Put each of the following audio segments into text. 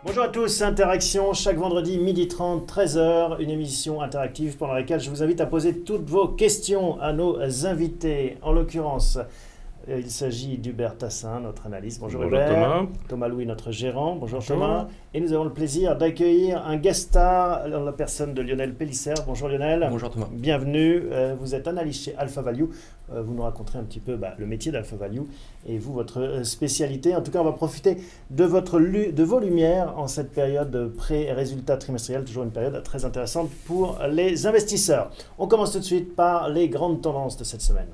Bonjour à tous, Interaction, chaque vendredi, 12h30, 13h, une émission interactive pendant laquelle je vous invite à poser toutes vos questions à nos invités. En l'occurrence, il s'agit d'Hubert Tassin, notre analyste. Bonjour Hubert. Thomas. Thomas Louis, notre gérant. Bonjour Thomas. Et nous avons le plaisir d'accueillir un guest star dans la personne de Lionel Pélissère. Bonjour Lionel. Bonjour Thomas. Bienvenue. Vous êtes analyste chez Alpha Value. Vous nous raconterez un petit peu le métier d'Alpha Value et vous, votre spécialité. En tout cas, on va profiter de vos lumières en cette période pré-résultat trimestriel, toujours une période très intéressante pour les investisseurs. On commence tout de suite par les grandes tendances de cette semaine.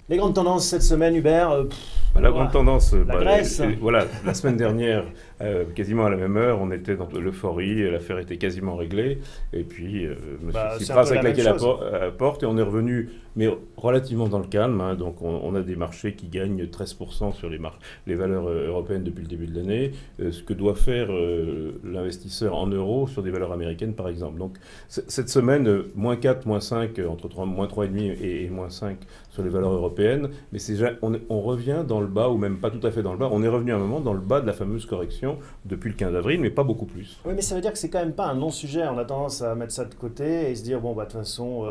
Les grandes tendances cette semaine, Hubert. La grande tendance, Grèce. Voilà, la semaine dernière, quasiment à la même heure, on était dans l'euphorie, l'affaire était quasiment réglée, et puis M. Tsipras a claqué la porte et on est revenu, mais relativement dans le calme. Donc on a des marchés qui gagnent 13% sur les valeurs européennes depuis le début de l'année, ce que doit faire l'investisseur en euros sur des valeurs américaines par exemple. Donc cette semaine, moins 4, moins 5, entre moins 3,5 et moins 5 sur les valeurs européennes, mais on revient dans le bas, ou même pas tout à fait dans le bas, on est revenu à un moment dans le bas de la fameuse correction depuis le 15 avril, mais pas beaucoup plus. Oui, mais ça veut dire que c'est quand même pas un non-sujet. On a tendance à mettre ça de côté et se dire, bon, de toute façon,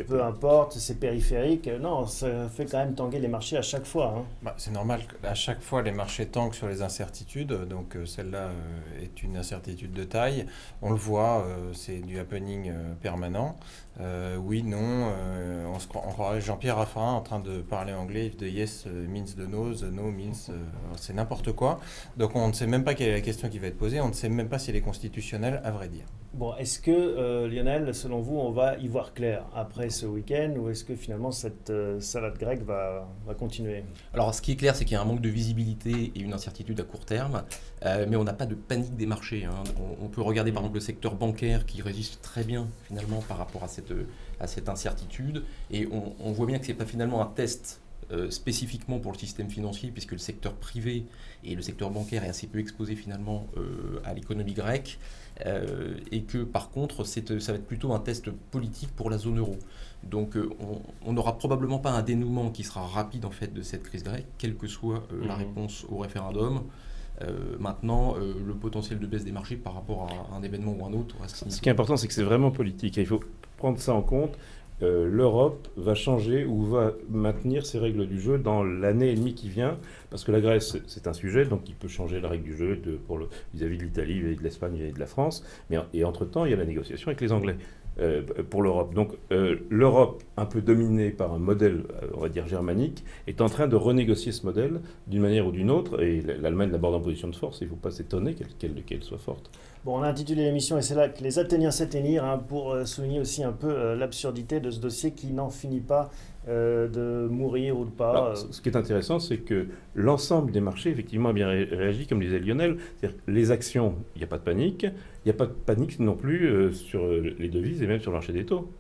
peu importe, c'est périphérique. Non, ça fait quand même tanguer les marchés à chaque fois. C'est normal qu'à chaque fois, les marchés tanguent sur les incertitudes. Donc celle-là est une incertitude de taille. On le voit, c'est du happening permanent. Oui, non, on croirait Jean-Pierre Raffarin en train de parler anglais. The yes means the no means... c'est n'importe quoi. Donc on ne sait même pas quelle est la question qui va être posée. On ne sait même pas si elle est constitutionnelle, à vrai dire. Bon, est-ce que, Lionel, selon vous, on va y voir clair après ce week-end, ou est-ce que finalement cette salade grecque va continuer? Alors, ce qui est clair, c'est qu'il y a un manque de visibilité et une incertitude à court terme, mais on n'a pas de panique des marchés. On peut regarder par exemple le secteur bancaire qui résiste très bien finalement par rapport à cette incertitude, et on voit bien que ce n'est pas finalement un test spécifiquement pour le système financier, puisque le secteur privé et le secteur bancaire est assez peu exposé finalement à l'économie grecque, et que par contre ça va être plutôt un test politique pour la zone euro. Donc on n'aura probablement pas un dénouement qui sera rapide en fait de cette crise grecque, quelle que soit la réponse au référendum. Maintenant, le potentiel de baisse des marchés par rapport à un événement ou un autre reste significatif. Ce qui est important, c'est que c'est vraiment politique. Et il faut prendre ça en compte. L'Europe va changer ou va maintenir ses règles du jeu dans l'année et demie qui vient, parce que la Grèce, c'est un sujet, donc il peut changer la règle du jeu vis-à-vis de l'Italie, vis-à-vis de l'Espagne, vis-à-vis de la France. Et entre-temps, il y a la négociation avec les Anglais pour l'Europe. Donc l'Europe, un peu dominée par un modèle, on va dire germanique, est en train de renégocier ce modèle d'une manière ou d'une autre, et l'Allemagne l'aborde en position de force. Il ne faut pas s'étonner qu'elle soit forte. Bon, on a intitulé l'émission, et c'est là que les Athéniens s'éteignirent, pour souligner aussi un peu l'absurdité de ce dossier qui n'en finit pas de mourir ou de pas. Alors, ce qui est intéressant, c'est que l'ensemble des marchés, effectivement, a bien réagi, comme disait Lionel. C'est-à-dire les actions, il n'y a pas de panique. Il n'y a pas de panique non plus sur les devises et même sur le marché des taux.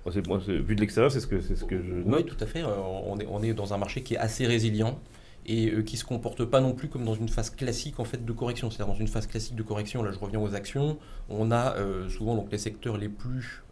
Vu de l'extérieur, c'est ce que je note. Oui, tout à fait. On est dans un marché qui est assez résilient et qui ne se comporte pas non plus comme dans une phase classique en fait, de correction. C'est-à-dire dans une phase classique de correction, là je reviens aux actions, on a souvent donc, les secteurs les plus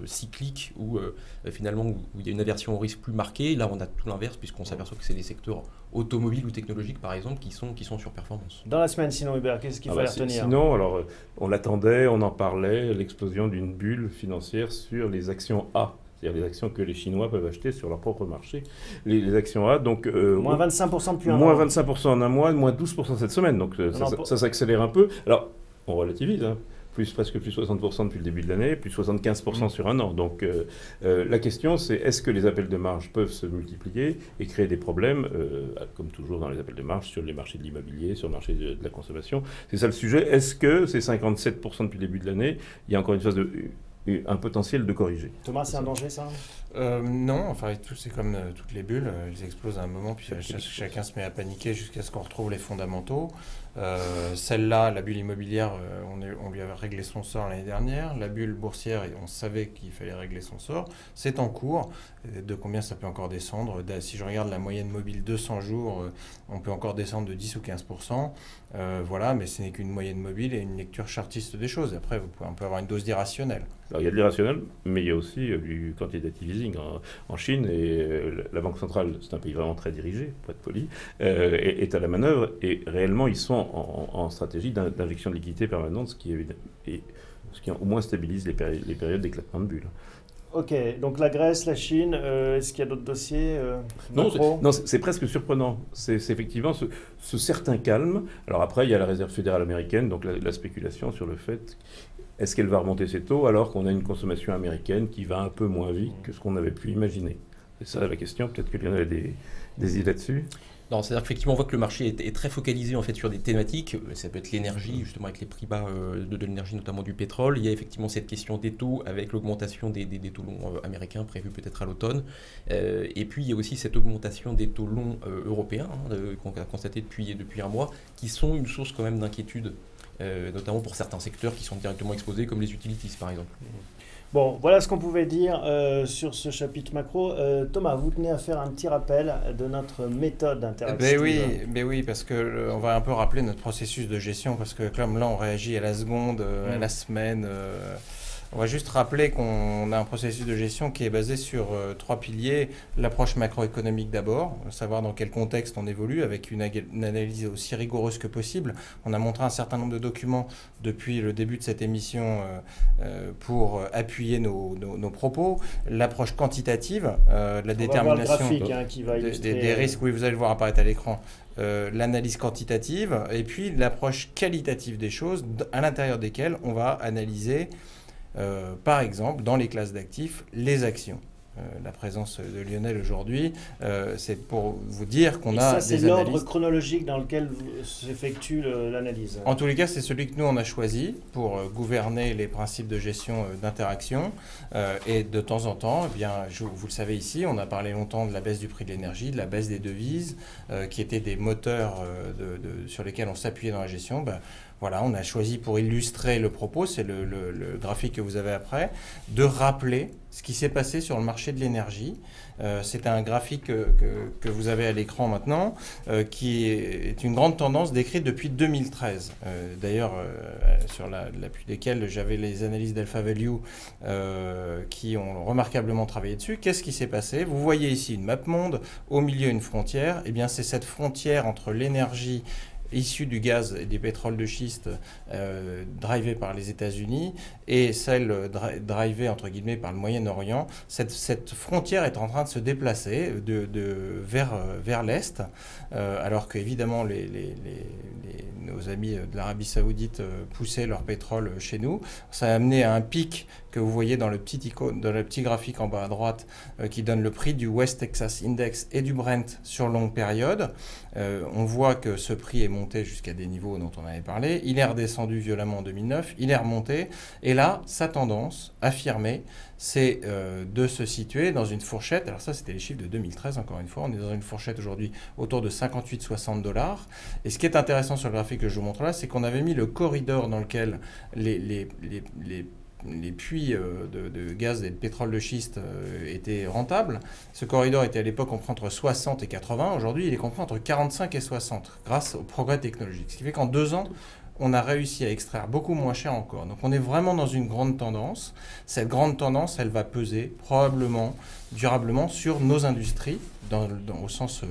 cycliques où finalement où il y a une aversion au risque plus marquée. Là on a tout l'inverse puisqu'on s'aperçoit que c'est les secteurs automobiles ou technologiques par exemple qui sont sur performance. Dans la semaine sinon Hubert, qu'est-ce qu'il fallait retenir? Sinon, alors on l'attendait, on en parlait, l'explosion d'une bulle financière sur les actions A. C'est-à-dire les actions que les Chinois peuvent acheter sur leur propre marché. Les actions A, donc... moins 25% depuis un mois. mois. Moins 25% en un mois, moins 12% cette semaine. Donc ça s'accélère un peu. Alors, on relativise, presque plus 60% depuis le début de l'année, plus 75% sur un an. Donc la question, c'est est-ce que les appels de marge peuvent se multiplier et créer des problèmes, comme toujours dans les appels de marge, sur les marchés de l'immobilier, sur le marché de la consommation. C'est ça le sujet. Est-ce que ces 57% depuis le début de l'année, il y a encore une phase un potentiel de corriger? Thomas, c'est un danger ça? Non, enfin c'est comme toutes les bulles, elles explosent à un moment, puis chacun se met à paniquer jusqu'à ce qu'on retrouve les fondamentaux. Celle-là, la bulle immobilière, on lui avait réglé son sort l'année dernière. La bulle boursière, on savait qu'il fallait régler son sort. C'est en cours. De combien ça peut encore descendre? Si je regarde la moyenne mobile 200 jours, on peut encore descendre de 10 ou 15%. Voilà, mais ce n'est qu'une moyenne mobile et une lecture chartiste des choses. Après, on peut avoir une dose d'irrationnel. Alors, il y a de l'irrationnel, mais il y a aussi du quantitative easing en Chine. Et la Banque centrale, c'est un pays vraiment très dirigé, pour être poli, est à la manœuvre. Et réellement, ils sont en stratégie d'injection de liquidité permanente, ce qui au moins stabilise les périodes d'éclatement de bulles. Ok, donc la Grèce, la Chine, est-ce qu'il y a d'autres dossiers Non, c'est presque surprenant. C'est effectivement ce certain calme. Alors après, il y a la Réserve fédérale américaine, donc la spéculation sur le fait, est-ce qu'elle va remonter ses taux alors qu'on a une consommation américaine qui va un peu moins vite que ce qu'on avait pu imaginer? C'est ça la question, peut-être que Lionel a des idées là-dessus. Non, c'est-à-dire qu'effectivement, on voit que le marché est très focalisé en fait sur des thématiques. Ça peut être l'énergie, justement avec les prix bas de l'énergie, notamment du pétrole. Il y a effectivement cette question des taux avec l'augmentation des taux longs américains prévus peut-être à l'automne. Et puis il y a aussi cette augmentation des taux longs européens qu'on a constaté depuis un mois, qui sont une source quand même d'inquiétude, notamment pour certains secteurs qui sont directement exposés, comme les utilities par exemple. Bon, voilà ce qu'on pouvait dire sur ce chapitre macro. Thomas, vous tenez à faire un petit rappel de notre méthode d'interactive. Oui, parce qu'on va un peu rappeler notre processus de gestion, parce que comme là on réagit à la seconde, à la semaine. On va juste rappeler qu'on a un processus de gestion qui est basé sur 3 piliers. L'approche macroéconomique d'abord, savoir dans quel contexte on évolue, avec une analyse aussi rigoureuse que possible. On a montré un certain nombre de documents depuis le début de cette émission pour appuyer nos propos. L'approche quantitative, la détermination graphique, qui va illustrer des risques, oui, vous allez le voir apparaître à l'écran. L'analyse quantitative et puis l'approche qualitative des choses, à l'intérieur desquelles on va analyser par exemple, dans les classes d'actifs, les actions. La présence de Lionel aujourd'hui, c'est pour vous dire qu'on a des analyses. Ça, c'est l'ordre chronologique dans lequel s'effectue l'analyse. En tous les cas, c'est celui que nous, on a choisi pour gouverner les principes de gestion d'interaction. Et de temps en temps, eh bien, vous le savez ici, on a parlé longtemps de la baisse du prix de l'énergie, de la baisse des devises, qui étaient des moteurs sur lesquels on s'appuyait dans la gestion. Voilà, on a choisi pour illustrer le propos, c'est le graphique que vous avez après, de rappeler ce qui s'est passé sur le marché de l'énergie. C'est un graphique que vous avez à l'écran maintenant, qui est une grande tendance décrite depuis 2013. D'ailleurs, sur l'appui desquels j'avais les analyses d'Alpha Value qui ont remarquablement travaillé dessus. Qu'est-ce qui s'est passé? Vous voyez ici une map monde, au milieu une frontière. Eh bien, c'est cette frontière entre l'énergie issue du gaz et des pétroles de schiste drivés par les États-Unis et celle drivée entre guillemets par le Moyen-Orient. Cette frontière est en train de se déplacer vers l'Est, alors qu'évidemment nos amis de l'Arabie Saoudite poussaient leur pétrole chez nous. Ça a amené à un pic que vous voyez dans le petit graphique en bas à droite qui donne le prix du West Texas Index et du Brent sur longue période. On voit que ce prix est monté jusqu'à des niveaux dont on avait parlé. Il est redescendu violemment en 2009, il est remonté. Et là, sa tendance affirmée, c'est de se situer dans une fourchette. Alors ça, c'était les chiffres de 2013, encore une fois. On est dans une fourchette aujourd'hui autour de 58-60 $. Et ce qui est intéressant sur le graphique que je vous montre là, c'est qu'on avait mis le corridor dans lequel les puits de gaz et de pétrole de schiste étaient rentables. Ce corridor était à l'époque compris entre 60 et 80. Aujourd'hui, il est compris entre 45 et 60 grâce au progrès technologique. Ce qui fait qu'en 2 ans, on a réussi à extraire beaucoup moins cher encore. Donc on est vraiment dans une grande tendance. Cette grande tendance, elle va peser probablement, durablement sur nos industries au sens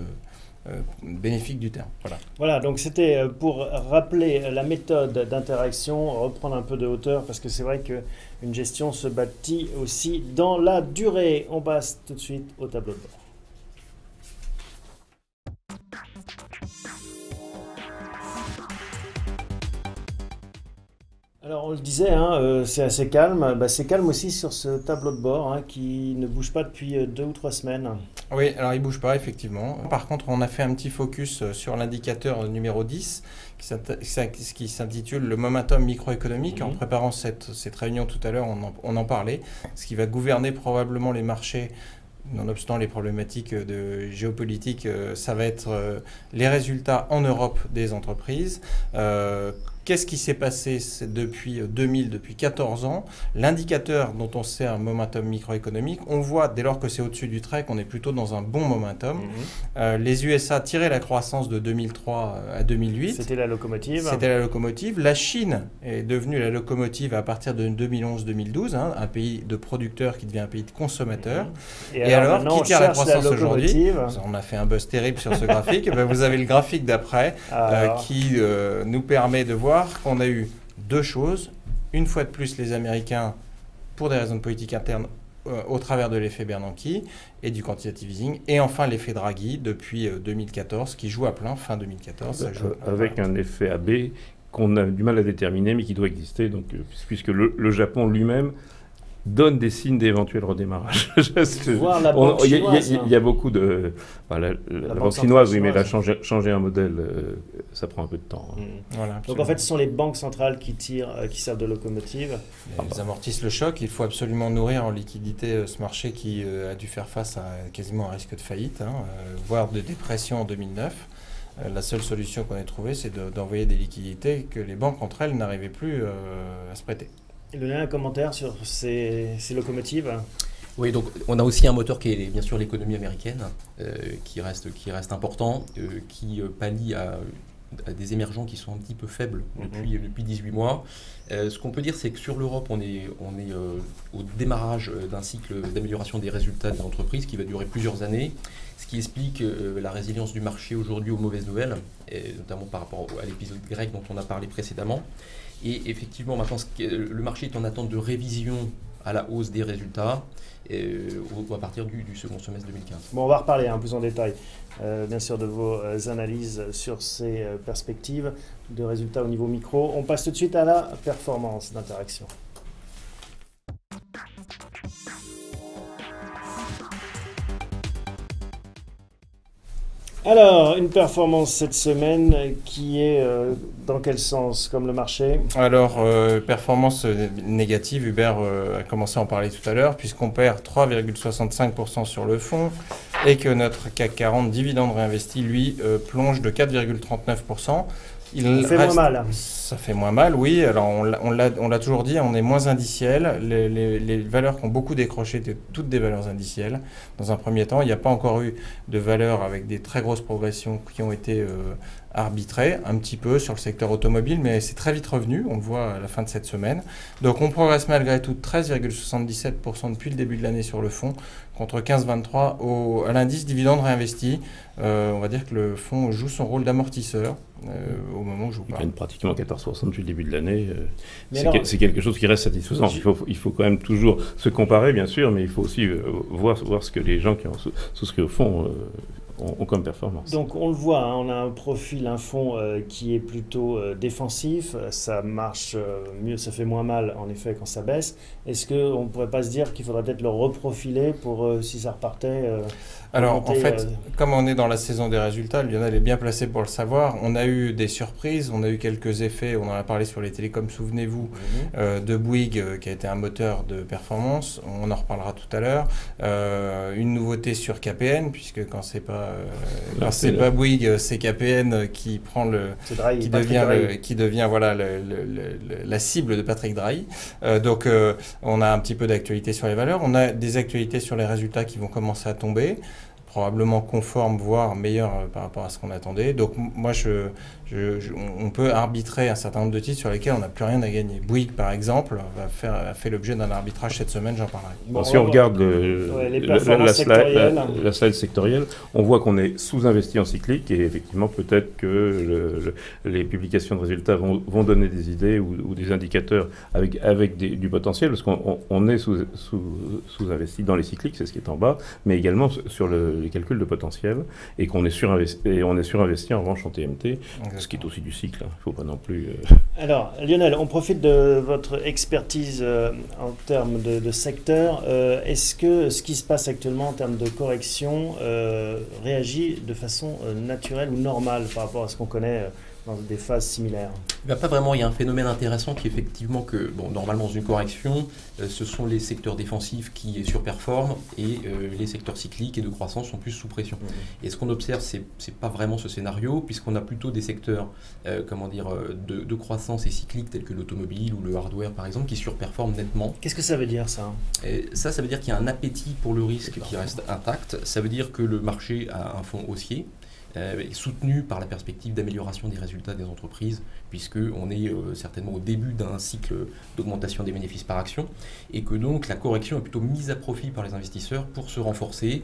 bénéfique du terme. Voilà, donc c'était pour rappeler la méthode d'interaction, reprendre un peu de hauteur, parce que c'est vrai qu'une gestion se bâtit aussi dans la durée. On passe tout de suite au tableau de bord. Alors on le disait, c'est assez calme. C'est calme aussi sur ce tableau de bord qui ne bouge pas depuis 2 ou 3 semaines. Oui, alors il ne bouge pas effectivement. Par contre, on a fait un petit focus sur l'indicateur numéro 10 qui s'intitule le momentum microéconomique. En préparant cette réunion tout à l'heure, on en parlait. Ce qui va gouverner probablement les marchés nonobstant les problématiques de géopolitique, ça va être les résultats en Europe des entreprises. Qu'est-ce qui s'est passé depuis 2000, depuis 14 ans? L'indicateur dont on sait un momentum microéconomique, on voit dès lors que c'est au-dessus du trait qu'on est plutôt dans un bon momentum. Les USA tiraient la croissance de 2003 à 2008. C'était la locomotive. C'était la locomotive. La Chine est devenue la locomotive à partir de 2011-2012, hein, un pays de producteurs qui devient un pays de consommateurs. Et alors qui tire la croissance aujourd'hui? On a fait un buzz terrible sur ce graphique. Ben, vous avez le graphique d'après qui nous permet de voir qu'on a eu deux choses. Une fois de plus, les Américains, pour des raisons de politique interne, au travers de l'effet Bernanke et du quantitative easing, et enfin l'effet Draghi depuis 2014, qui joue à plein, fin 2014. Avec un effet AB qu'on a du mal à déterminer, mais qui doit exister, donc, puisque le Japon lui-même donne des signes d'éventuel redémarrage. Il y a beaucoup de... la banque chinoise, oui, mais là, changer un modèle, ça prend un peu de temps. Voilà, donc en fait, ce sont les banques centrales qui servent de locomotive. Elles amortissent le choc. Il faut absolument nourrir en liquidité ce marché qui a dû faire face à quasiment un risque de faillite, voire de dépression en 2009. La seule solution qu'on ait trouvée, c'est d'envoyer des liquidités que les banques entre elles n'arrivaient plus à se prêter. Donnez un commentaire sur ces locomotives. Oui, donc on a aussi un moteur qui est bien sûr l'économie américaine, qui reste important, qui pallie à des émergents qui sont un petit peu faibles depuis 18 mois. Ce qu'on peut dire, c'est que sur l'Europe, on est au démarrage d'un cycle d'amélioration des résultats des entreprises qui va durer plusieurs années, ce qui explique la résilience du marché aujourd'hui aux mauvaises nouvelles, et notamment par rapport à l'épisode grec dont on a parlé précédemment. Et effectivement, maintenant, le marché est en attente de révision à la hausse des résultats à partir du second semestre 2015. Bon, on va reparler plus en détail, bien sûr, de vos analyses sur ces perspectives de résultats au niveau micro. On passe tout de suite à la performance d'Interaction. Alors, une performance cette semaine qui est dans quel sens, comme le marché? Alors, performance négative, Hubert a commencé à en parler tout à l'heure, puisqu'on perd 3,65% sur le fonds et que notre CAC 40 dividende réinvesti, lui, plonge de 4,39%. Ça fait moins mal. Ça fait moins mal, oui. Alors, on l'a toujours dit, on est moins indiciel. Les valeurs qui ont beaucoup décroché étaient toutes des valeurs indicielles. Dans un premier temps, il n'y a pas encore eu de valeurs avec des très grosses progressions qui ont été arbitrées, un petit peu sur le secteur automobile, mais c'est très vite revenu, on le voit à la fin de cette semaine. Donc, on progresse malgré tout 13,77% depuis le début de l'année sur le fonds, contre 15,23% à l'indice dividende réinvesti. On va dire que le fonds joue son rôle d'amortisseur au moment où je vous parle. Il gagne pratiquement 14% depuis le début de l'année. C'est quelque chose qui reste satisfaisant. Il faut quand même toujours se comparer, bien sûr, mais il faut aussi voir ce que les gens qui ont souscrit au fonds ont comme performance. Donc on le voit, on a un profil, un fonds qui est plutôt défensif, ça marche mieux, ça fait moins mal en effet quand ça baisse. Est-ce qu'on ne pourrait pas se dire qu'il faudrait peut-être le reprofiler pour si ça repartait Alors en fait, comme on est dans la saison des résultats, Lionel est bien placé pour le savoir. On a eu des surprises, on a eu quelques effets, on en a parlé sur les télécoms, souvenez-vous, de Bouygues qui a été un moteur de performance, on en reparlera tout à l'heure. Une nouveauté sur KPN, puisque quand c'est pas Bouygues, c'est KPN qui prend qui devient voilà la cible de Patrick Drahi. Donc on a un petit peu d'actualité sur les valeurs, on a des actualités sur les résultats qui vont commencer à tomber, probablement conformes, voire meilleurs par rapport à ce qu'on attendait. Donc moi, on peut arbitrer un certain nombre de titres sur lesquels on n'a plus rien à gagner. Bouygues, par exemple, a fait l'objet d'un arbitrage cette semaine, j'en parlerai. Bon, si on regarde la slide sectorielle, on voit qu'on est sous-investi en cyclique et effectivement, peut-être que les publications de résultats vont donner des idées ou des indicateurs avec du potentiel, parce qu'on est sous-investi dans les cycliques, c'est ce qui est en bas, mais également sur les calculs de potentiel, et qu'on est surinvesti en revanche en TMT. Ce qui est aussi du cycle, il ne faut pas non plus... Alors, Lionel, on profite de votre expertise en termes de secteur. Est-ce que ce qui se passe actuellement en termes de correction réagit de façon naturelle ou normale par rapport à ce qu'on connaît dans des phases similaires? Pas vraiment. Il y a un phénomène intéressant qui est effectivement que, normalement, dans une correction, ce sont les secteurs défensifs qui surperforment et les secteurs cycliques et de croissance sont plus sous pression. Et ce qu'on observe, c'est pas vraiment ce scénario, puisqu'on a plutôt des secteurs de croissance et cycliques tels que l'automobile ou le hardware, par exemple, qui surperforment nettement. Qu'est-ce que ça veut dire, ça? Ça veut dire qu'il y a un appétit pour le risque qui reste intact. Ça veut dire que le marché a un fond haussier, soutenu par la perspective d'amélioration des résultats des entreprises, puisqu'on est certainement au début d'un cycle d'augmentation des bénéfices par action, et que donc la correction est plutôt mise à profit par les investisseurs pour se renforcer,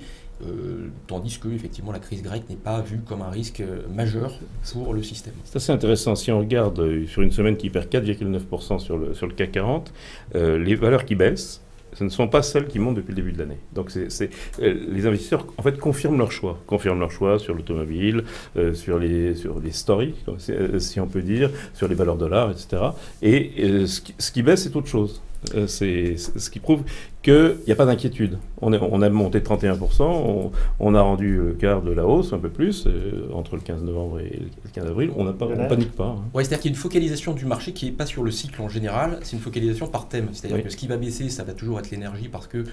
tandis que effectivement la crise grecque n'est pas vue comme un risque majeur pour le système. C'est assez intéressant. Si on regarde sur une semaine qui perd 4,9% sur le CAC 40, les valeurs qui baissent, ce ne sont pas celles qui montent depuis le début de l'année. Donc les investisseurs en fait confirment leur choix sur l'automobile, sur les stories, si on peut dire, sur les valeurs dollars, etc. Et ce qui baisse, c'est autre chose. C'est ce qui prouve qu'il n'y a pas d'inquiétude. On a monté de 31%, on a rendu le quart de la hausse, un peu plus, entre le 15 novembre et le 15 avril. On ne panique pas. Ouais, c'est-à-dire qu'il y a une focalisation du marché qui n'est pas sur le cycle en général, c'est une focalisation par thème. C'est-à-dire que ce qui va baisser, ça va toujours être l'énergie parce que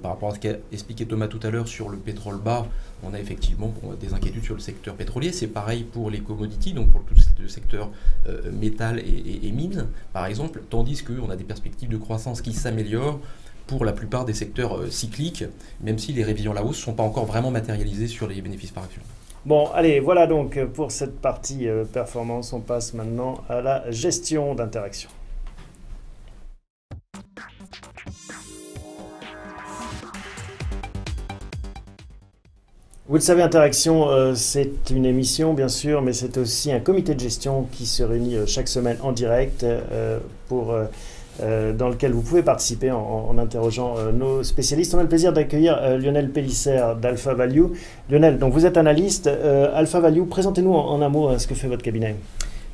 par rapport à ce qu'a expliqué Thomas tout à l'heure sur le pétrole bas, on a effectivement des inquiétudes sur le secteur pétrolier. C'est pareil pour les commodities, donc pour tout le secteur métal et mines, par exemple, tandis qu'on a des perspectives de croissance qui s'améliorent pour la plupart des secteurs cycliques, même si les révisions à la hausse ne sont pas encore vraiment matérialisées sur les bénéfices par action. Bon, allez, voilà donc pour cette partie performance. On passe maintenant à la gestion d'Interactions. Vous le savez, Interactions, c'est une émission, bien sûr, mais c'est aussi un comité de gestion qui se réunit chaque semaine en direct dans lequel vous pouvez participer en interrogeant nos spécialistes. On a le plaisir d'accueillir Lionel Pélissère d'Alpha Value. Lionel, donc vous êtes analyste. Alpha Value, présentez-nous en un mot ce que fait votre cabinet.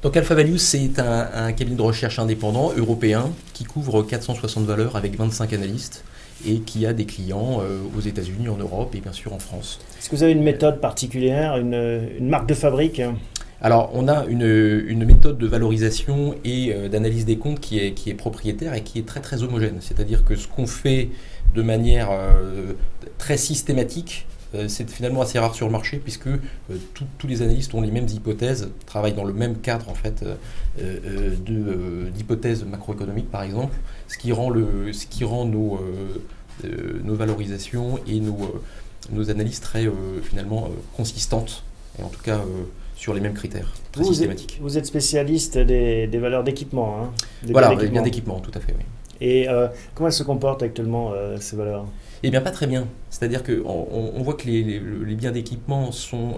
Donc Alpha Value, c'est un cabinet de recherche indépendant européen qui couvre 460 valeurs avec 25 analystes et qui a des clients aux États-Unis, en Europe et bien sûr en France. Est-ce que vous avez une méthode particulière, une marque de fabrique ? Alors, on a une méthode de valorisation et d'analyse des comptes qui est propriétaire et qui est très très homogène. C'est-à-dire que ce qu'on fait de manière très systématique, c'est finalement assez rare sur le marché puisque tous les analystes ont les mêmes hypothèses, travaillent dans le même cadre en fait d'hypothèses macroéconomiques par exemple, ce qui rend nos valorisations et nos analyses très finalement consistantes et en tout cas sur les mêmes critères, très systématiques. Vous êtes spécialiste des valeurs d'équipement, hein, voilà, des biens d'équipement, tout à fait, oui. Et comment elles se comportent actuellement, ces valeurs ? Eh bien, pas très bien. C'est-à-dire qu'on voit que les biens d'équipement sont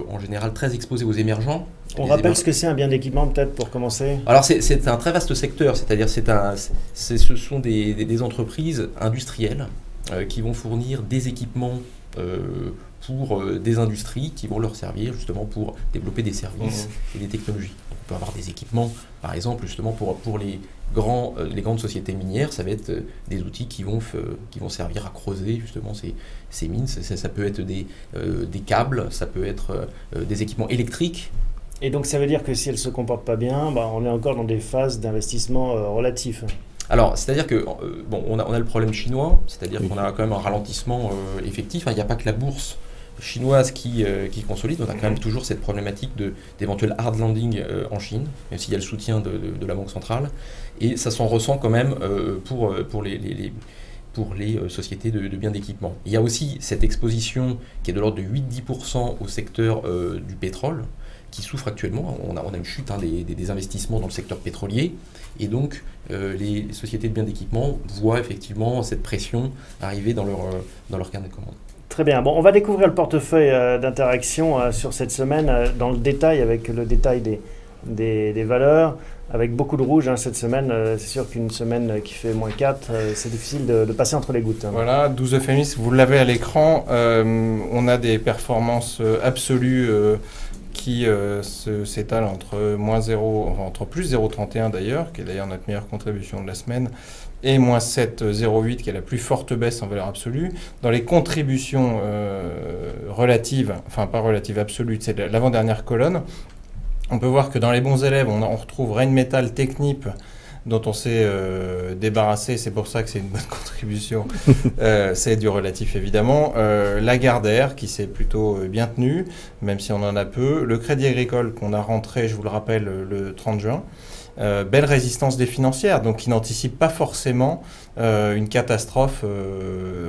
en général très exposés aux émergents. On rappelle ce que c'est un bien d'équipement, peut-être, pour commencer ? Alors, c'est un très vaste secteur. C'est-à-dire ce sont des entreprises industrielles qui vont fournir des équipements pour des industries qui vont leur servir justement pour développer des services et des technologies. Donc, on peut avoir des équipements, par exemple, justement pour les grandes sociétés minières, ça va être des outils qui vont servir à creuser justement ces mines. Ça peut être des câbles, ça peut être des équipements électriques. Et donc ça veut dire que si elles ne se comportent pas bien, on est encore dans des phases d'investissement relatifs. Alors, c'est-à-dire que on a le problème chinois, c'est-à-dire qu'on a quand même un ralentissement effectif. Il n'y a pas que la bourse chinoise qui consolide, on a quand même toujours cette problématique d'éventuel hard landing en Chine, même s'il y a le soutien de la Banque centrale. Et ça s'en ressent quand même pour les sociétés de biens d'équipement. Il y a aussi cette exposition qui est de l'ordre de 8-10% au secteur du pétrole, qui souffre actuellement. On a une chute des investissements dans le secteur pétrolier. Et donc, les sociétés de biens d'équipement voient effectivement cette pression arriver dans leur carnet de commandes. Très bien. Bon, on va découvrir le portefeuille d'Interactions sur cette semaine dans le détail, avec le détail des valeurs, avec beaucoup de rouge cette semaine. C'est sûr qu'une semaine qui fait -4, c'est difficile de passer entre les gouttes. Voilà, 12 euphémismes, vous l'avez à l'écran. On a des performances absolues qui s'étalent entre plus 0,31 d'ailleurs, qui est d'ailleurs notre meilleure contribution de la semaine, et moins 7,08 qui est la plus forte baisse en valeur absolue. Dans les contributions relatives, enfin pas relatives absolues, c'est l'avant-dernière colonne, On peut voir que dans les bons élèves, on retrouve Rheinmetall, Technip, dont on s'est débarrassé, c'est pour ça que c'est une bonne contribution, c'est du relatif évidemment. Lagardère, qui s'est plutôt bien tenu, même si on en a peu. Le Crédit Agricole, qu'on a rentré, je vous le rappelle, le 30 juin. Belle résistance des financières, donc qui n'anticipent pas forcément une catastrophe,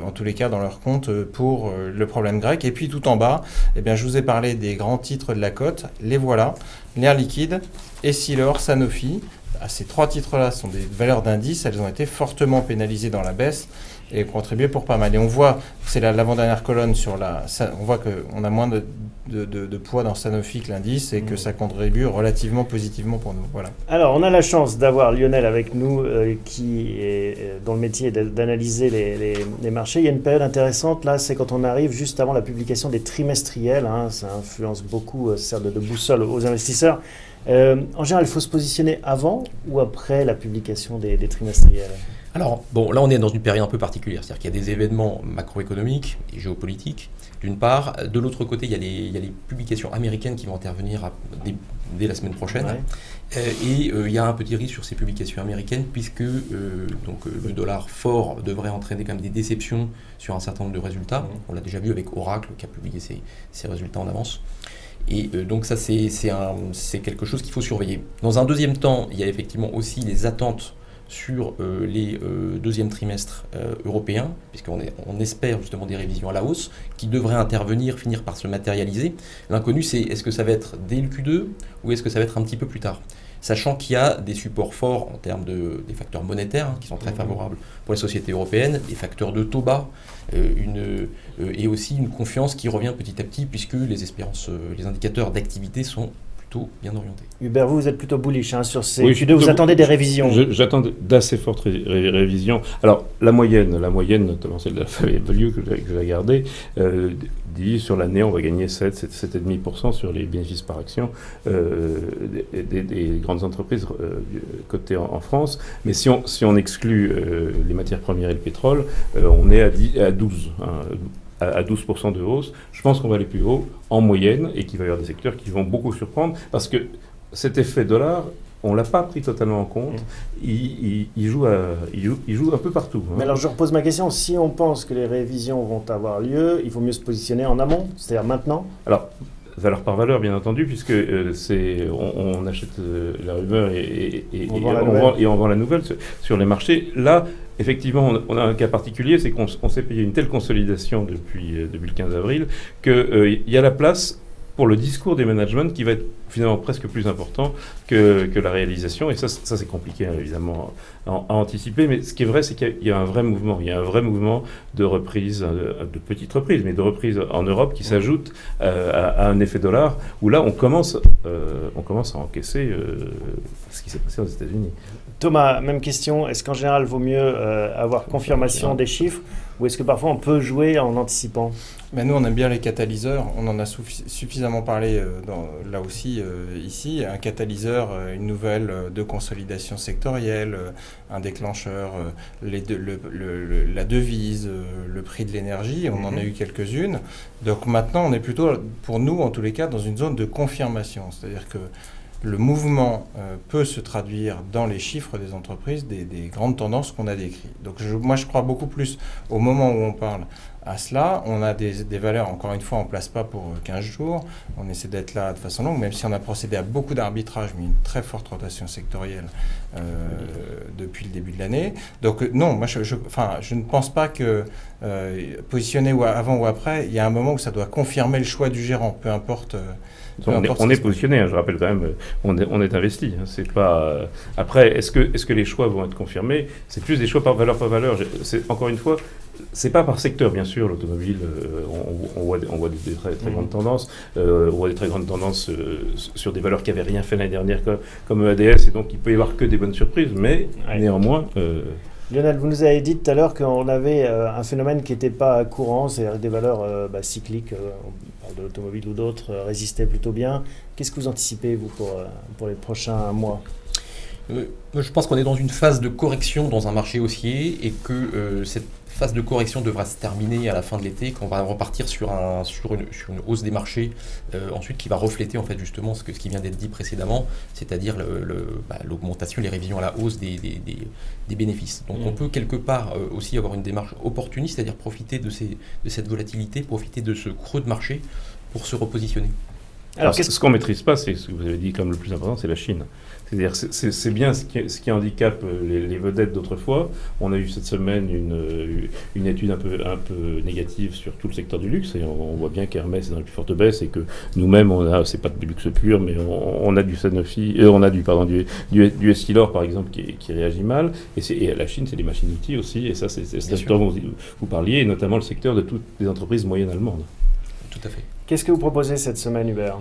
en tous les cas dans leur compte, pour le problème grec. Et puis tout en bas, eh bien, je vous ai parlé des grands titres de la cote, les voilà, l'Air Liquide, Essilor, Sanofi. Ces 3 titres-là sont des valeurs d'indice, elles ont été fortement pénalisées dans la baisse et contribué pour pas mal. Et on voit, c'est l'avant-dernière colonne sur on voit qu'on a moins de poids dans Sanofi que l'indice et que ça contribue relativement positivement pour nous. Voilà. Alors, on a la chance d'avoir Lionel avec nous qui est dans le métier d'analyser les marchés. Il y a une période intéressante là, c'est quand on arrive juste avant la publication des trimestriels. Hein, ça influence beaucoup, ça sert de boussole aux investisseurs. En général, il faut se positionner avant ou après la publication des trimestriels? Alors, bon, là, on est dans une période un peu particulière. C'est-à-dire qu'il y a des événements macroéconomiques et géopolitiques, d'une part. De l'autre côté, il y a les publications américaines qui vont intervenir dès la semaine prochaine. Ouais. Et il y a un petit risque sur ces publications américaines, puisque le dollar fort devrait entraîner quand même des déceptions sur un certain nombre de résultats. On l'a déjà vu avec Oracle, qui a publié ses résultats en avance. Et donc ça, c'est quelque chose qu'il faut surveiller. Dans un deuxième temps, il y a effectivement aussi les attentes sur les deuxièmes trimestres européens, puisqu'on espère justement des révisions à la hausse qui devraient finir par se matérialiser. L'inconnu, c'est est-ce que ça va être dès le Q2 ou est-ce que ça va être un petit peu plus tard, sachant qu'il y a des supports forts en termes des facteurs monétaires qui sont très favorables pour les sociétés européennes, des facteurs de taux bas, et aussi une confiance qui revient petit à petit puisque les indicateurs d'activité sont plutôt bien orientés. Hubert, vous êtes plutôt bullish sur ces Q2, vous attendez des révisions? J'attends d'assez fortes révisions. Alors, la moyenne, notamment celle de l'Alpha Value que j'ai gardée, dit sur l'année, on va gagner 7,5% sur les bénéfices par action des grandes entreprises cotées en France. Mais si on exclut les matières premières et le pétrole, on est à 12%. À 12% de hausse. Je pense qu'on va aller plus haut en moyenne et qu'il va y avoir des secteurs qui vont beaucoup surprendre parce que cet effet dollar, on ne l'a pas pris totalement en compte. Il joue un peu partout. Mais alors je repose ma question, si on pense que les révisions vont avoir lieu, il faut mieux se positionner en amont, c'est-à-dire maintenant? Alors, valeur par valeur, bien entendu, puisque on achète la rumeur et on vend la nouvelle sur les marchés. Là, effectivement, on a un cas particulier, c'est qu'on s'est payé une telle consolidation depuis le 15 avril qu'il y a la place pour le discours des managements qui va être finalement presque plus important que la réalisation. Et ça c'est compliqué, évidemment, à anticiper. Mais ce qui est vrai, c'est qu'il y a un vrai mouvement. Il y a un vrai mouvement de reprise, de petites reprises, mais de reprise en Europe qui s'ajoute à un effet dollar, où là, on commence à encaisser ce qui s'est passé aux États-Unis. Thomas, même question. Est-ce qu'en général, il vaut mieux avoir confirmation des chiffres ou est-ce que parfois on peut jouer en anticipant? Mais nous, on aime bien les catalyseurs. On en a suffisamment parlé là aussi, ici. Un catalyseur, une nouvelle de consolidation sectorielle, un déclencheur, la devise, le prix de l'énergie. On en a eu quelques-unes. Donc maintenant, on est plutôt, pour nous en tous les cas, dans une zone de confirmation. C'est-à-dire que le mouvement peut se traduire dans les chiffres des entreprises, des grandes tendances qu'on a décrites. Donc moi, je crois beaucoup plus au moment où on parle à cela. On a des valeurs, encore une fois, on ne place pas pour 15 jours. On essaie d'être là de façon longue, même si on a procédé à beaucoup d'arbitrages, mais une très forte rotation sectorielle depuis le début de l'année. Donc non, moi, je ne pense pas que positionner avant ou après, il y a un moment où ça doit confirmer le choix du gérant, peu importe... On est positionné, je rappelle quand même, on est investi. C'est pas. Après, est-ce que les choix vont être confirmés? C'est plus des choix par valeur par valeur. Encore une fois, c'est pas par secteur, bien sûr. L'automobile, on voit des très grandes tendances. On voit des très grandes tendances sur des valeurs qui n'avaient rien fait l'année dernière comme EADS, et donc il peut y avoir que des bonnes surprises. Mais néanmoins. Lionel, vous nous avez dit tout à l'heure qu'on avait un phénomène qui n'était pas courant, c'est-à-dire des valeurs cycliques, on parle de l'automobile ou d'autres, résistaient plutôt bien. Qu'est-ce que vous anticipez, vous, pour les prochains mois? Je pense qu'on est dans une phase de correction dans un marché haussier et que cette phase de correction devra se terminer à la fin de l'été, qu'on va repartir sur une hausse des marchés, ensuite qui va refléter en fait justement ce qui vient d'être dit précédemment, c'est-à-dire l'augmentation, les révisions à la hausse des bénéfices. Donc on peut quelque part aussi avoir une démarche opportuniste, c'est-à-dire profiter de cette volatilité, profiter de ce creux de marché pour se repositionner. Alors, ce qu'on ne maîtrise pas, c'est ce que vous avez dit comme le plus important, c'est la Chine. C'est-à-dire, c'est bien ce qui handicape les vedettes d'autrefois. On a eu cette semaine une étude un peu négative sur tout le secteur du luxe, et on voit bien qu'Hermès est dans la plus forte baisse, et que nous-mêmes, c'est pas du luxe pur, mais on a du Sanofi, on a du Essilor, par exemple, qui réagit mal. Et la Chine, c'est les machines-outils aussi, et ça, c'est le secteur dont vous parliez, et notamment le secteur de toutes les entreprises moyennes allemandes. Tout à fait. Qu'est-ce que vous proposez cette semaine, Hubert ?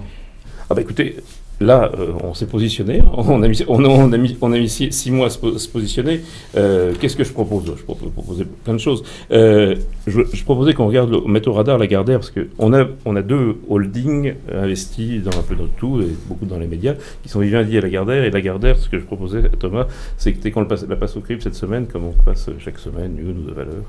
Écoutez, là, on s'est positionné, on a mis 6 mois à se positionner. Qu'est-ce que je propose ? Je proposais plein de choses. Je proposais qu'on mette au radar Lagardère, parce qu'on a 2 holdings investis dans un peu dans tout, et beaucoup dans les médias, qui sont Vivendi et Lagardère. Et Lagardère, ce que je proposais, Thomas, c'est que dès qu'on la passe au crible cette semaine, comme on passe chaque semaine une ou deux valeurs.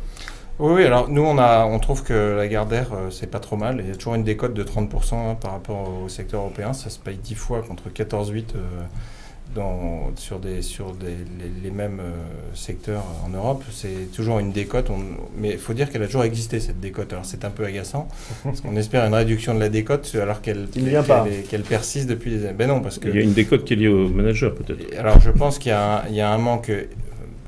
Oui, alors nous on trouve que Lagardère c'est pas trop mal. Il y a toujours une décote de 30% par rapport au secteur européen. Ça se paye 10 fois contre 14,8 sur les mêmes secteurs en Europe. C'est toujours une décote, mais il faut dire qu'elle a toujours existé cette décote. Alors c'est un peu agaçant, parce qu'on espère une réduction de la décote alors qu'elle persiste depuis des années. Ben non, parce que... Il y a une décote qui est liée au manager peut-être. Alors je pense qu'il y a un manque...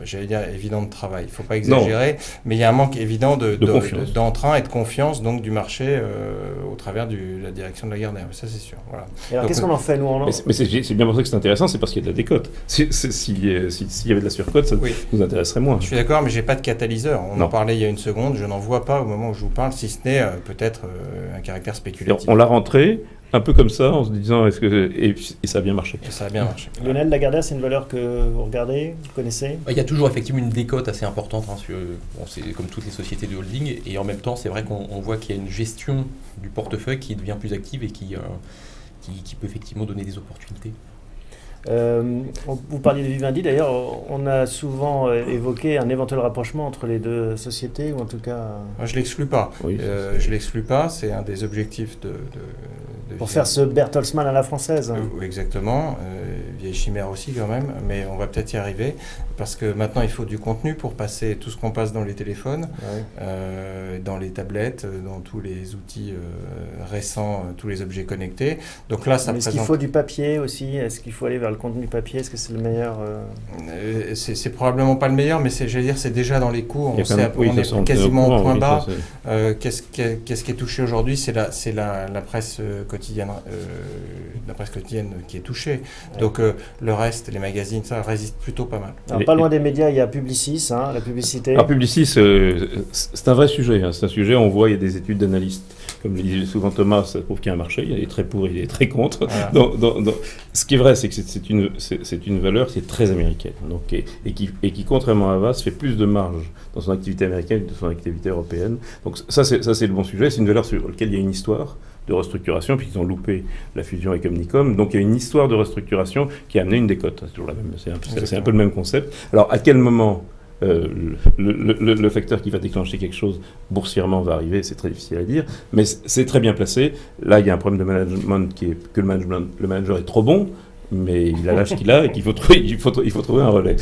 J'allais dire évident de travail, il ne faut pas exagérer, mais il y a un manque évident d'entrain et de confiance donc, du marché au travers de la direction de Lagardère, ça c'est sûr. Voilà. Et alors qu'est-ce qu'on en fait nous Mais c'est bien pour ça que c'est intéressant, c'est parce qu'il y a de la décote. S'il y avait de la surcote, ça nous intéresserait moins. Je suis d'accord, mais je n'ai pas de catalyseur. On en parlait il y a une seconde, je n'en vois pas au moment où je vous parle, si ce n'est peut-être un caractère spéculatif. On l'a rentré un peu comme ça, en se disant, et ça a bien marché. Et ça a bien marché. Lionel, Lagardère, c'est une valeur que vous regardez, vous connaissez ? Il y a toujours effectivement une décote assez importante, c'est comme toutes les sociétés de holding, et en même temps, c'est vrai qu'on voit qu'il y a une gestion du portefeuille qui devient plus active et qui peut effectivement donner des opportunités. Vous parliez de Vivendi, d'ailleurs, on a souvent évoqué un éventuel rapprochement entre les deux sociétés, ou en tout cas... Moi, je ne l'exclus pas. Oui, je ne l'exclus pas, c'est un des objectifs de pour faire ce Bertelsmann à la française. Exactement, vieille chimère aussi quand même, mais on va peut-être y arriver, parce que maintenant il faut du contenu pour passer tout ce qu'on passe dans les téléphones, dans les tablettes, dans tous les outils récents, tous les objets connectés. Donc là, ça Est-ce qu'il faut du papier aussi ? Est-ce qu'il faut aller vers le contenu papier ? Est-ce que c'est le meilleur C'est probablement pas le meilleur, mais j'allais dire c'est déjà dans les coûts. On est quasiment au point bas. Qu'est-ce qui est touché aujourd'hui ? C'est la presse quotidienne. La presse quotidienne qui est touchée. Donc le reste, les magazines, ça résiste plutôt pas mal. Alors, pas loin des médias, il y a Publicis, la publicité. Alors Publicis, c'est un vrai sujet. C'est un sujet, on voit, il y a des études d'analystes. Comme le disait souvent Thomas, ça prouve qu'il y a un marché. Il est très pour, il est très contre. Voilà. Ce qui est vrai, c'est que c'est une valeur qui est très américaine. Donc, et qui, contrairement à Havas, fait plus de marge dans son activité américaine que dans son activité européenne. Donc ça, c'est le bon sujet. C'est une valeur sur laquelle il y a une histoire de restructuration, puisqu'ils ont loupé la fusion avec Omnicom. Donc il y a une histoire de restructuration qui a amené une décote. C'est toujours la même. C'est un peu le même concept. Alors à quel moment le facteur qui va déclencher quelque chose boursièrement va arriver, c'est très difficile à dire, mais c'est très bien placé. Là, il y a un problème de management que le manager est trop bon, mais il a l'âge qu'il a et qu'il faut trouver un relais.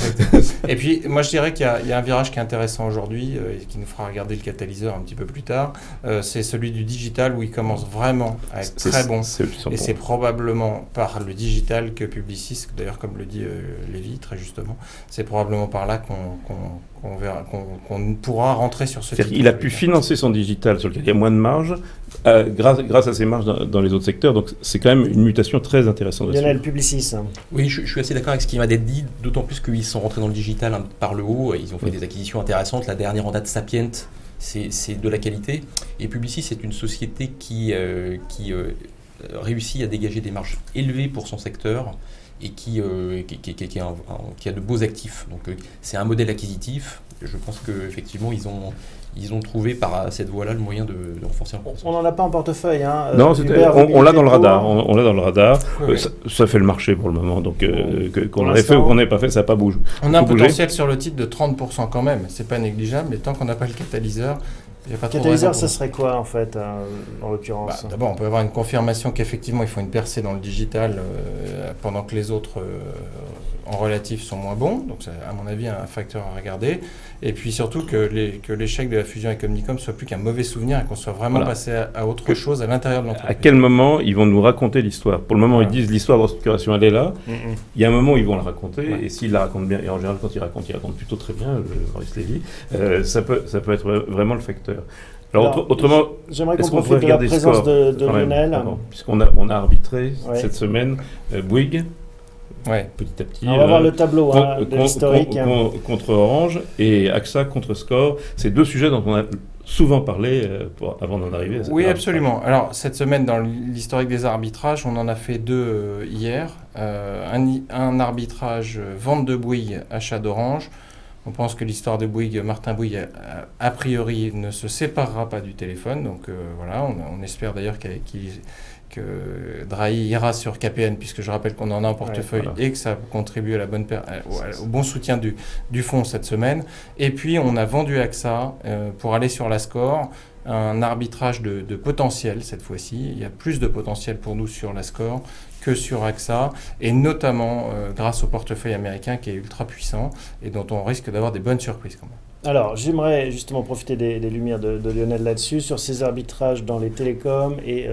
Et puis, moi, je dirais qu'il y a un virage qui est intéressant aujourd'hui et qui nous fera regarder le catalyseur un petit peu plus tard. C'est celui du digital où il commence vraiment à être très bon. Et c'est probablement par le digital que Publicis, d'ailleurs, comme le dit Lévy très justement, c'est probablement par là qu'on pourra rentrer sur ce titre. Il a pu financer son digital sur lequel il y a moins de marge grâce à ses marges dans les autres secteurs. Donc c'est quand même une mutation très intéressante. Lionel, Publicis. Oui, je suis assez d'accord avec ce qui m'a été dit, d'autant plus qu'ils sont rentrés dans le digital par le haut. Ils ont fait des acquisitions intéressantes. La dernière en date, Sapient, c'est de la qualité. Et Publicis, c'est une société qui réussit à dégager des marges élevées pour son secteur et qui a de beaux actifs. Donc c'est un modèle acquisitif. Je pense qu'effectivement, ils ont trouvé par cette voie-là le moyen de renforcer leur croissance. On n'en a pas en portefeuille. Hein. Non, on l'a dans le radar. On l'a dans le radar. Oui. Ça fait le marché pour le moment. Donc qu'on ait fait ou qu'on n'ait pas fait, ça n'a pas bougé. On a un potentiel sur le titre de 30% quand même. C'est pas négligeable, mais tant qu'on n'a pas le catalyseur, il n'y a pas trop de catalyseur, ça serait quoi en fait, en l'occurrence? D'abord, on peut avoir une confirmation qu'effectivement, il faut une percée dans le digital pendant que les autres en relatif sont moins bons. Donc, c'est à mon avis un facteur à regarder. Et puis surtout que l'échec de la fusion avec Omnicom soit plus qu'un mauvais souvenir et qu'on soit vraiment passé à autre chose à l'intérieur de l'entreprise. À quel moment ils vont nous raconter l'histoire? Pour le moment, ils disent l'histoire de restructuration, elle est là. Il y a un moment où ils vont la raconter. Et s'ils la racontent bien, et en général, quand ils racontent plutôt très bien, Maurice Lévy, ça peut être vraiment le facteur. Alors autrement, j'aimerais qu'on profite de la présence de Lionel. Puisqu'on a arbitré cette semaine Bouygues. Petit à petit. On va voir le tableau de l'historique. Contre Orange et AXA contre Score. C'est deux sujets dont on a souvent parlé avant d'en arriver à cette absolument. Alors, cette semaine, dans l'historique des arbitrages, on en a fait deux hier. Un arbitrage vente de Bouygues, achat d'Orange. On pense que l'histoire de Bouygues, Martin Bouygues, a priori, ne se séparera pas du téléphone. Donc voilà, on espère d'ailleurs que Drahi ira sur KPN, puisque je rappelle qu'on en a en portefeuille et que ça contribue à au bon soutien du fonds cette semaine. Et puis, on a vendu AXA pour aller sur la Score, un arbitrage de potentiel cette fois-ci. Il y a plus de potentiel pour nous sur la Score que sur AXA, et notamment grâce au portefeuille américain qui est ultra puissant et dont on risque d'avoir des bonnes surprises quand même. Alors, j'aimerais justement profiter des lumières de Lionel là-dessus, sur ces arbitrages dans les télécoms et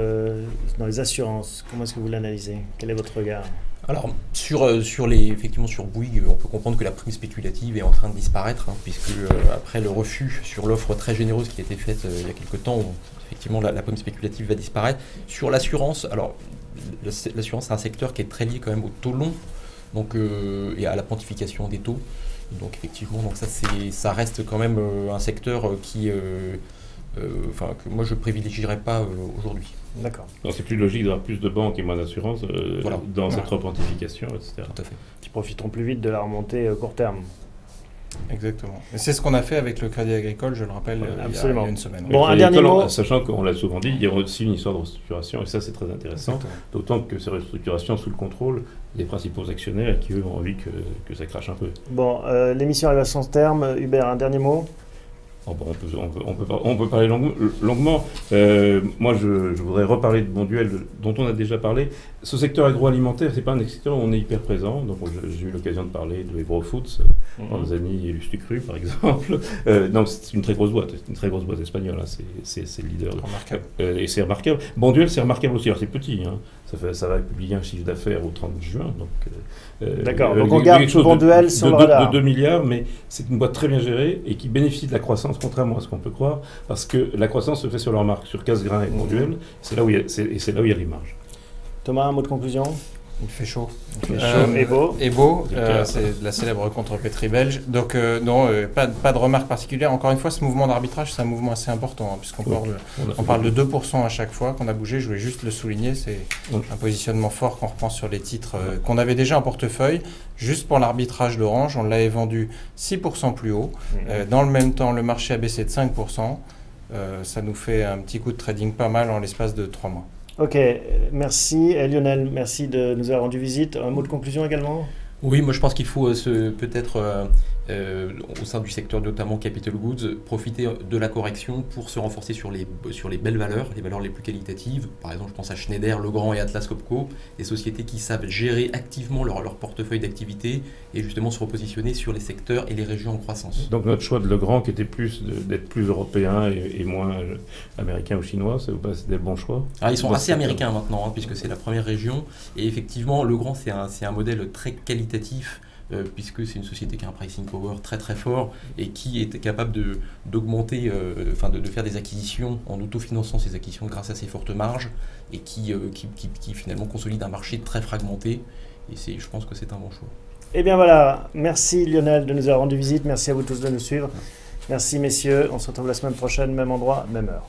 dans les assurances. Comment est-ce que vous l'analysez? Quel est votre regard? Alors, effectivement, sur Bouygues, on peut comprendre que la prime spéculative est en train de disparaître, puisque après le refus sur l'offre très généreuse qui a été faite il y a quelques temps, effectivement, la prime spéculative va disparaître. Sur l'assurance, alors, l'assurance, c'est un secteur qui est très lié quand même au taux long, donc, et à la quantification des taux. Donc effectivement, ça reste quand même un secteur que moi je privilégierais pas aujourd'hui. D'accord. Donc c'est plus logique d'avoir plus de banques et moins d'assurances dans cette requantification, etc. Tout à fait. Qui profiteront plus vite de la remontée court terme. Exactement. Et c'est ce qu'on a fait avec le Crédit Agricole, je le rappelle, il y a une semaine. Bon, un dernier mot. Sachant qu'on l'a souvent dit, il y a aussi une histoire de restructuration, et ça c'est très intéressant, d'autant que ces restructurations sous le contrôle des principaux actionnaires et qui eux ont envie que ça crache un peu. Bon, l'émission arrive à son terme. Hubert, un dernier mot? On peut parler longuement. Moi, je voudrais reparler de Bonduelle, dont on a déjà parlé. Ce secteur agroalimentaire, c'est pas un secteur où on est hyper présent. Donc, j'ai eu l'occasion de parler de Ebro Foods, Tanzanie et Lustucru, par exemple. Donc, c'est une très grosse boîte. C'est une très grosse boîte espagnole. Hein. C'est le leader. Remarquable. Et c'est remarquable. Bonduelle, c'est remarquable aussi. Alors, c'est petit. Hein. Ça va publier un chiffre d'affaires au 30 juin. D'accord. Donc, on garde Bonduelle sur le radar. De 2 milliards, mais c'est une boîte très bien gérée et qui bénéficie de la croissance, contrairement à ce qu'on peut croire, parce que la croissance se fait sur leur marque, sur Casgrain et Bonduelle. C'est là où il y a les marges. Thomas, un mot de conclusion? Il fait chaud. Ebo, c'est la célèbre contrepétrie belge. Donc, non, pas de remarque particulière. Encore une fois, ce mouvement d'arbitrage, c'est un mouvement assez important, puisqu'on parle de 2% à chaque fois qu'on a bougé. Je voulais juste le souligner. C'est un positionnement fort qu'on reprend sur les titres qu'on avait déjà en portefeuille. Juste pour l'arbitrage d'Orange, on l'avait vendu 6% plus haut. Dans le même temps, le marché a baissé de 5%. Ça nous fait un petit coup de trading pas mal en l'espace de 3 mois. Ok, merci. Lionel, merci de nous avoir rendu visite. Un mot de conclusion également? Oui, moi je pense qu'il faut peut-être, au sein du secteur notamment Capital Goods, profiter de la correction pour se renforcer sur les belles valeurs, les valeurs les plus qualitatives. Par exemple, je pense à Schneider, Legrand et Atlas Copco, des sociétés qui savent gérer activement leur portefeuille d'activité et justement se repositionner sur les secteurs et les régions en croissance. Donc notre choix de Legrand qui était d'être plus européen et moins américain ou chinois, c'est des bons choix? Alors, ils sont assez américains maintenant, puisque c'est la première région. Et effectivement, Legrand, c'est un modèle très qualitatif, puisque c'est une société qui a un pricing power très très fort et qui est capable d'augmenter, de faire des acquisitions en autofinançant ses acquisitions grâce à ses fortes marges et qui finalement consolide un marché très fragmenté. Et je pense que c'est un bon choix. Et bien voilà, merci Lionel de nous avoir rendu visite, merci à vous tous de nous suivre. Merci messieurs, on se retrouve la semaine prochaine, même endroit, même heure.